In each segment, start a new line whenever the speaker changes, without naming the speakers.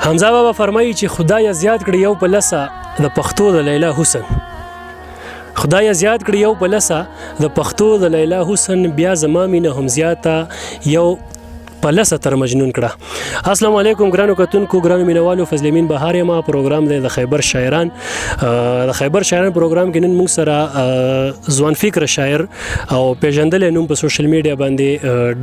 حمزه بابا فرمایي چې خدای زیات کړي یو په لسه د پښتو د لیلا حسن. خدای زیات کړي یو په لسه د پښتو د لیلا حسن، بیا زما مینه هم زیاته یو په لسه تر مجنون کړه. السلام علیکم ګرانو کتونکو، ګرانو مینوالو، فضل امین بهار یم. پروګرام دی د خیبر شاعران. د خیبر شاعران پروګرام کې نن موږ سره ځوان فکر شاعر او پیژندل نوم په سوشل میډیا باندې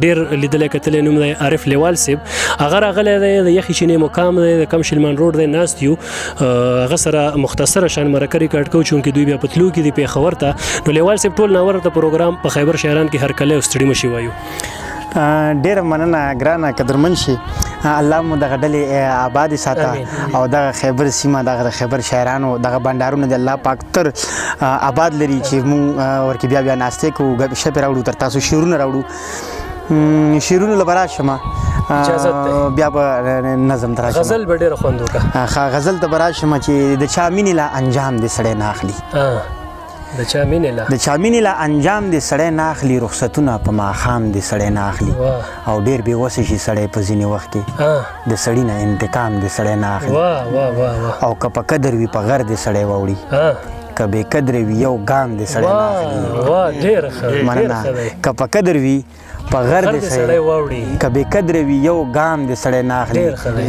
ډیر لیدل کتل نوم دی عارف لیوال صاحب. هغه راغلی دی د یخی چینې مقام دی د کمشلمان روډ دی ناست یو. هغه سره مختصره شان مرکه ریکارډ کوو چونکې دوی بیا پتلو کې دی پیښور ته. نو لیوال صاحب ټول ناور ته پروګرام په خیبر شاعران کې هر کله ستړي مشي وایو.
ډیره مننه ګرانه قدرمن شي. الله مو دغه ډلې آباد ساته او دغه خیبر سیمه دغه خیبر شاعرانو دغه بندارونه د الله پاک تر آباد لري چې مونږ ورکې بیا ناستې کوو، ګپ شپ راوړو، تر تاسو شعرونه راوړو. شعرونو له به راشم بیا به نظم ته راشم.
غزل به ډېره خوند وکړه.
غزل ته به راشم چې د چا مینې له انجام دې سړی نه اخلي.
د چا
مینې له انجام دې سړی نه اخلي، رخصتونه په ماښام دې سړی نه اخلي، او ډېر بې وسه شي سړی په ځینې وخت کې د سړي نه انتقام دې سړی نه اخلي. او که په قدر وي په غر دې سړی واوړي، که بې قدره وي یو ګام دې سړی نه اخلي. مننه. که په قدر وي په غر دې سړی واوړي، که بې قدره وي یو ګام دې سړی نه اخلي.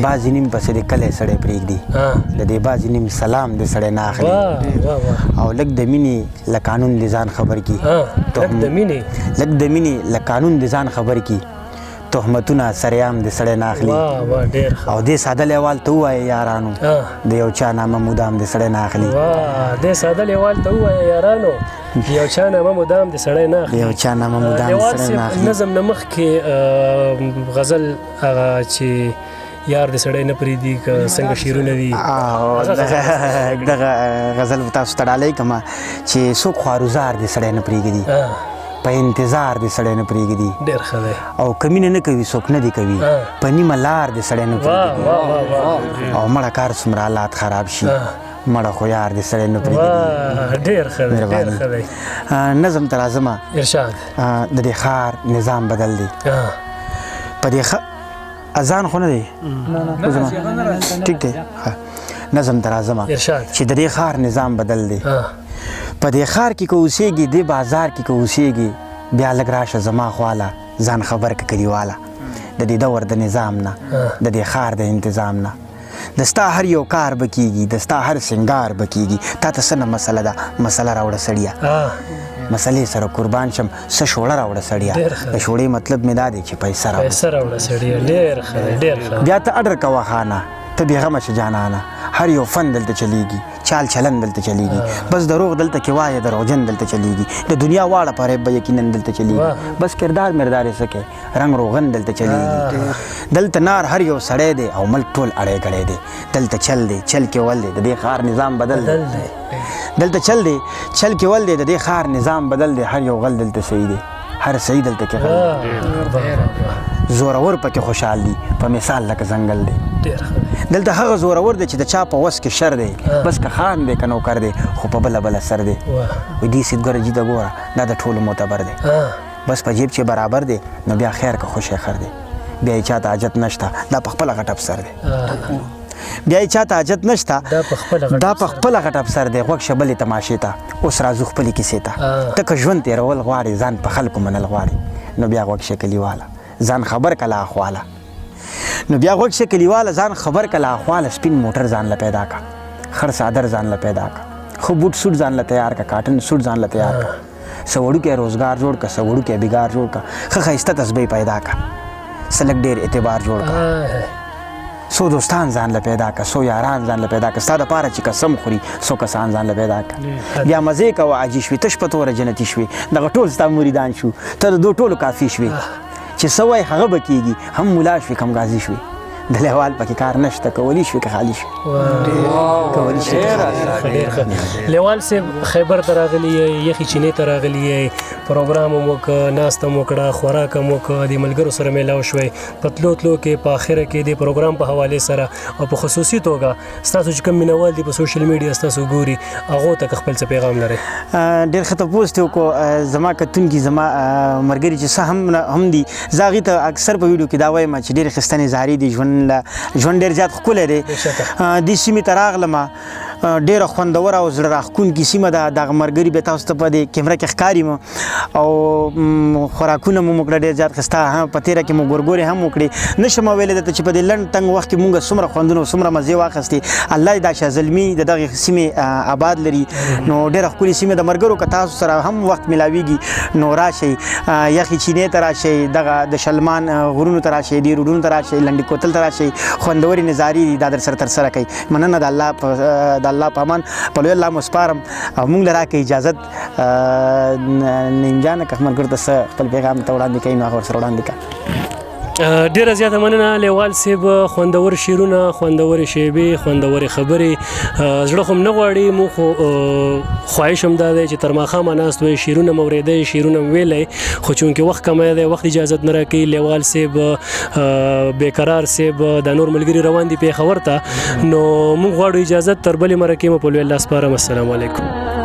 بعضې نیم پسې دې کلی سړی پرېږدي، د دې بعضې نیم سلام دې سړی نه اخلي. او لږ د مینې له قانون دې ځان خبر کي، لږ د مینې له قانون دې ځان خبر کي، تهمتونه سریام دې سړی نه اخلي. او دې ساده لیوال ته ووایه یارانو، د یو چا نامه مدام دې سړی نه اخلي.
دې ساده لیوال ته ووایه یارانو، د یو چا نامه مدام دې سړی نه اخلي.
د یو چا نامه مدام دې سړی نه اخلي.
نظم نه مخکې غزل هغه چې یار دې سړی نه پرېږدي که څنګه شعرونه دي،
دغه غزل به تاسو ته ډالۍ کړم چې څوک خوارزار دې سړی نه پرېږدي، په انتظار دې سړی نه پرېږدي.
ډېر ښه دی.
او که مینه نه کوي څوک نه دې کوي، په نیمه لار دې سړی نه پرېږدي. او مړه کار څومره حالات خراب شي، مړه خو یار دې سړی نه پرېږدي.
ډېر ښه دی، ډېر ښه دی.
نظم ته راځمه.
ارشاد.
د دې ښار نظام بدل دی. په دې اذان خو نه دی، ټیک دی. نظم ته راځمه چې د دې ښار نظام بدل دی. په دې ښار کې که اوسېږي، دې بازار کې که اوسېږي، بیا لږ راشه زما خواله، ځان خبر که کلیواله، د دې دور د نظام نه، د دې ښار د انتظام نه. د ستا هر یو کار به کېږي، د ستا هر سنګار به کېږي. تا ته څه نه مسله ده، مسله راوړه سړیه، مسلې سره قربان شم، څه شوړه راوړه سړیه. د شوړې مطلب مې دا دی چې پیسه
راوړه سړیه. ډېر ښه دی، ډېر ښه.
بیا ته اډر کوه خانه، ته بېغمه شه جانانه، هر یو فن دلته چلیږي، چال چلن دلته چلیږي، بس دروغ دلته کې وایه، دروغجن دلته چلیږي، د دنیا واړه فریب به یقینا دلته چلیږي، بس کردار مردار یې څه کوې، رنګ روغن دلته چلیږي. دلته نار هر یو سړی دی او ملک ټول اړی ګړی دی. دلته چل دی، چل کې ول دی، د دې ښار نظام بدل دی. دلته چل دی، چل کې ول دی، د دې ښار نظام بدل دی. هر یو غل دلته صحیح دی، هر صحیح دلته کې غل دی. زورور پکې خوشحال دی، په مثال لکه ځنګل دی. دلته هغه زورور دی چې د چا په وس کې شر دی، بس که خان دی که نوکر دی، خو په بله بله سر دی. وایي دې سید ګوره جیده ګوره، دا د ټولو معتبر دی، بس په جیب چې برابر دی، نو بیا خیر که خوشی خر دی. بیا یې چاته حاجت نشته، دا په خپله غټ افسر دی. بیا یې چاته حاجت نشته، دا په خپله غټ افسر دی. غوږ شه بلې تماشې ته، اوس راځو خپلې کیسې ته. ته که ژوند تېرول غواړې، ځان په خلکو منل غواړې، نو بیا غوږ شه کلیواله، ځان خبر کله اخواله. نو بیا غوږ شه کلیواله، ځان خبر کله اخواله. سپین موټر ځان له پیدا کا، خړ څادر ځان له پیدا کا، ښه بوټ سوټ ځان له تیار کا، کاټن سوټ ځان له تیار کا، څه وړوکی روزګار جوړ کا، څه وړوکی بېګار جوړ کا، ښه ښایسته تسبیح پیدا کا، څه لږ ډېر اعتبار جوړ کا، څو دوستان ځان له پیدا کا، څو یاران ځان له پیدا کا، ستا دپاره چې قسم خوري څو کسان ځان له پیدا کا. بیا مزې کوه عاجي شوې، تش په توره جنتي شوې، دغه ټول ستا مریدان شو، ته د دو ټولو کافي شوې، چې څه وایي هغه به کېږي، هم ملا شوې کم غازي شوې. د لیوال پکې کار نشته، کولی شوې که خالي شوې، کولی شوې که خالي شوې.
لیوال صاحب خیبر ته راغلی یې، یخې چینې ته راغلی یې، پروګرام هم وکړه، ناسته هم وکړه، خوراک هم وکړه، د ملګرو سره میلاو شوی، په تلو تلو کې په اخره کې د پروګرام په حوالې سره او په خصوصي توګه ستاسو چې کوم مینوال دي په سوشل میډیا ستاسو ګوري، هغو ته خپل څه پیغام لرئ؟
ډېر ښه تپوس دې وکړو. زما کتونکي، زما ملګري چې څه هم دي، زه هغې ته اکثر په ویډیو کې دا وایم چې ډېرې ښایسته نظارې دي، ژوند ژوند ډېر زیات ښکلی دی. دې سیمې ته راغلم ډېره خوندوره او زړه راښکونکې سیمه ده. دغه ملګري بیا تاسو ته په دې کیمره کې ښکاري م او خوراکونه مو وکړه ډېر زیات ښایسته. په تېره کې مو ګورګورې هم وکړې. نشم ویلی درته چې په دې لنډ تنګ وخت کې مونږ څومره خوندونه څومره مزې واخیستې. الله دې دا شاه زلمي د دغې سیمې آباد لري. نو ډېره ښکلې سیمه د ملګرو که تاسو سره هم وخت میلاویږي نو راشئ، یخې چینې ته راشئ، دغه د شلمان غرونو ته راشئ، ډېر غرونو ته راشئ، لنډي کوتل ته راشئ. خوندورې نظارې دي دا در سره ترسره کوي. مننه د الله په امان. په لوی الله مو سپارم او موږ له راکړئ اجازت. نعیم جانه که ملګرو ته څه خپل پیغام ته وړاندې کوي نو هغه ورسره وړاندې کړه.
ډیره زیاته مننه لیوال صاحب. خوندور شعرونه، خوندورې شیبې، خوندورې خبرې. زړه خو م نه غواړي، مو خو خواهش هم دا دی چې تر ماښامه ناست وئ، شعرونه م اورېدی، شعرونه م ویلی، خو چونکې وخت کمی دی، وخت اجازت نه راکوي. لیوال صاحب، بیقرار صاحب، دا نور ملګري روان دي پېښور ته. نو موږ غواړو اجازت تر بلې مرکې مو په لوی الله سپارم. السلام علیکم.